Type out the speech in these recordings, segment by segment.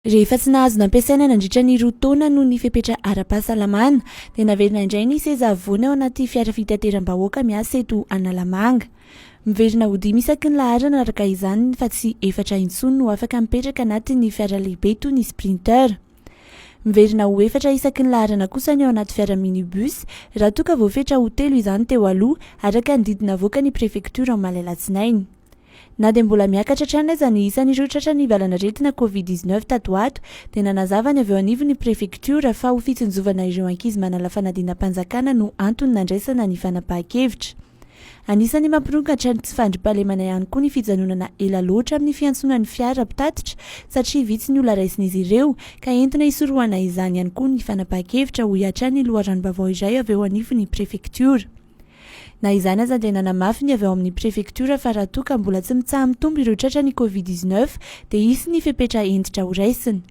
Rehefa tsy nahazo nampiasaina nandritra ny 2 taona noho ny fepetra ara-pahasalamana dia naverina indray ny seza avoana ao anaty fiara fitateram-bahoaka miasa eto Analamanga. Miverina ho 5 isaky ny laharana araka izany fa tsy 4 intsony no afaka mipetraka anatin'ny fiara lehibe toy ny sprinter. Miverina ho 4 isaky ny laharana kosa ny ao anaty fiara minibus raha toa ka voafetra ho 3 izany teo aloha araka ny didina avoaka ny prefektura ao Malalatsinainy. Na dia mbola miakatra hatrany aza ny isan'ireo tratran'ny valanaretina COVID-19 tato ato dia nanazava ny avy eo anivon'ny prefektura fa ho fitsinjovana ireo ankizy manala fanadina-panjakana no antony nandraisana ny fanapahan-kevitra. Anisan'ny mampirongatra ny tsy fandrimpahalemana ihany koa ny fijanonana ela loatra amin'ny fiantsonan'ny fiara mpitatitra satria vitsy ny olona raisin'izy ireo ka entina hisorohana izany ihany koa ny fanapahan-kevitra ho hiatran'ny loharanom-baovao iray avy eo anivon'ny prefektura. Na izany aza dia nanamafy ny avy ao amin'ny prefektura fa raha toa ka mbola tsy mitsaha mitombo ireo tratran'ny COVID-19 dia hisy ny fepetra entitra ho raisiny.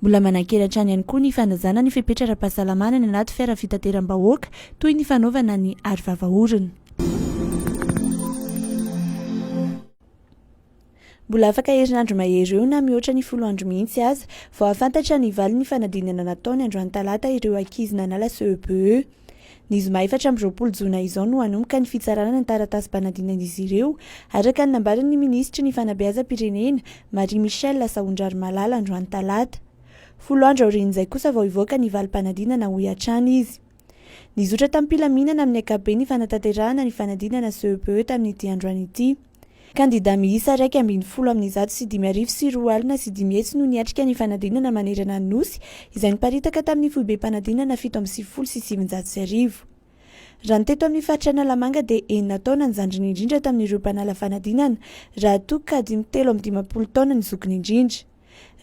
Mbola manan-keratra ihany koa ny fanazana ny fepetra ara-pahasalamana ny anaty fiara fitateram-bahoaka toy ny fanaovana ny aro vava-orona. Mbola afaka herinandro mahery eo na mihoatra ny 10 andro mihitsy aza vao ahafantatra ny vali ny fanadinana nataony androany talata ireo ankizy nanala CEPE. Ny zoma 14 Jona izao no hanomboka ny fitsarana ny taratasy-panadinan'izy ireo araka ny nambaran'ny ministry ny fanabeazam-pirenena Marie Michel Saondrary-Malala androany talata. 10 andro aorian'izay kosa vao hivoaka ny valim-panadinana ho hiatrana izy. Nizotra tamin'ny mpilaminana amin'ny ankapobeny ny fanatanterahana ny fanadinana CEPE tamin'ity androany ity. Kandida miisa 150 amin'ny 105,2 hetsy no niatrika ny fanadinana manerana ny nosy izay niparitaka tamin'ny foibe mpanadinana 7,709. Raha ny teto amin'ny faritra Analamanga dia 9 taona ny zandriny indrindra tamin'ireo mpanala fanadinana raha toa ka 17 taona ny zokiny indrindra.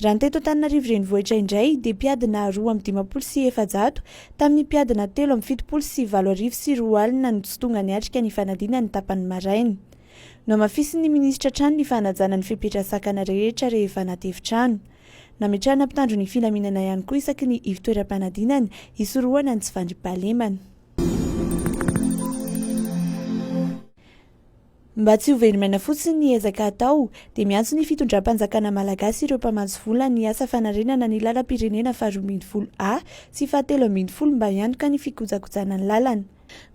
Raha ny teto Antananarivo renivohitra indray dia mpiadina 2,700 tamin'ny mpiadina 3,77,4 ny tsy tonga niatrika ny fanadinana tapany maraina. No amafisin'ny ministra trano ny fanajana ny fepetra sakana rehetra rehefa natefin-trano. Nametrahana mpitandro ny filaminana ihany koa isaky ny ivitoeram-panadinana hisorohana ny tsy fandrimpahalemana. Mba tsy ho verimena fotsiny ny ezaka atao dia miantso ny fitondram-panjakana malagasy ireo mpamatsy vola ny asa fanarenana ny lalam-pirenena faha 12A sy faha 13 mba hiantoka ny fikojakojana ny lalana.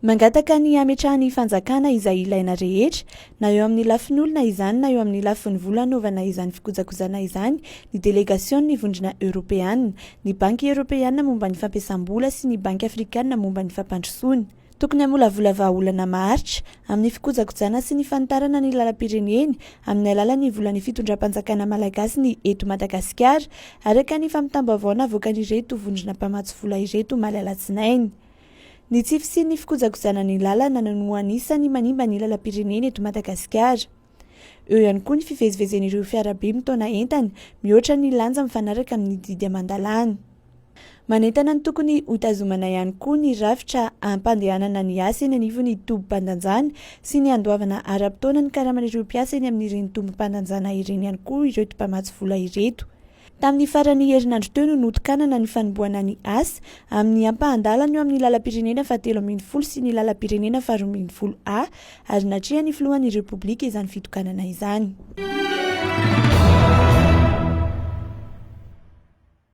Mangataka ny ametrahany fanjakana izay ilaina rehetra na eo amin'ny lafin'olona izany na eo amin'ny lafin'ny vola anaovana izany fikojakojana izany ny delegasion'ny vondrona Europeana, ny banky Europeana momba ny fampiasam-bola sy ny banky Afrikana momba ny fampandrosoana. Tokony hamolavola vahaolana maharitra amin'ny fikojakojana sy ny fanitarana ny lalam-pirenena amin'ny alalan'ny volan'ny fitondram-panjakana malagasy ny eto Madagasikara araka ny fampitam-baovao avoakan'ireto vondrona mpamatsy vola ireto Malalatsinainy. Ny tsify sy ny fikojakojana ny lalana no anisany manimba ny lalam-pirenena eto Madagasikara. Eo ihany koa ny fivezivezen'ireo fiarabe mitaona entana mihoatra ny lanja mifanaraka amin'ny didy amandalana. Manentana ny tokony hotazomana ihany koa ny rafitra ampandehanana ny asa eny anivon'ny tombom-pandanjana sy ny andoavana ara-potoana ny karaman'ireo mpiasa eny amin'ireny tombom-pandanjana ireny ihany koa ireto mpamatsy vola ireto. Tamin'ny faran'ny herinandro teo no notokanana ny fanombohana ny asa amin'ny ampahandalana eo amin'ny lalam-pirenena faha 13 sy ny lalam-pirenena faha 12A ary natrehan'ny filohan'ny Repoblika izany fitokanana izany.